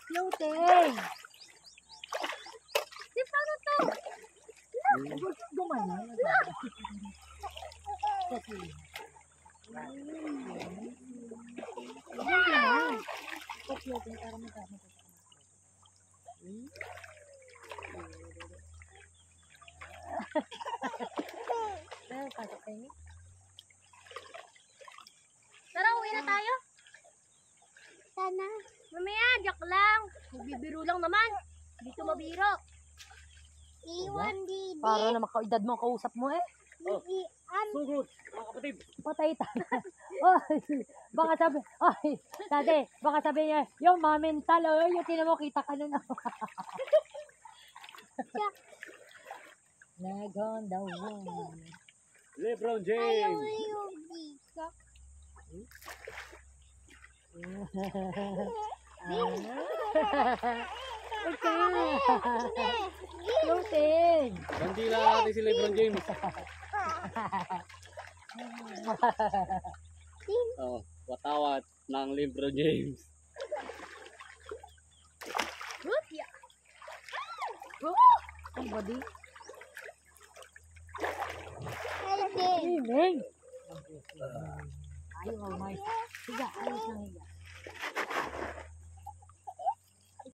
Floating. Di paano to? Gumana. Floating para magkano. Pasok kayo. Tara, uwi na tayo. Sana. Mamaya, joke lang. Magbibiro lang naman. Dito mabiro. Iwan didi. Para na makaedad mo kausap mo eh. Sugod, mga kapatid. Patay tayo. Oy, baka sabi, ay, dati, baka sabi niya, yung mental, oh, yung tinamo kita ka na. Nagon daw. LeBron Ayaw James. yung dika. Floating. Bandila natin si LeBron James. Oh, watawat ng LeBron James. Good, yeah. Ang body. Hello. Hiling. Ayaw, may. Higa, ayos ng higa.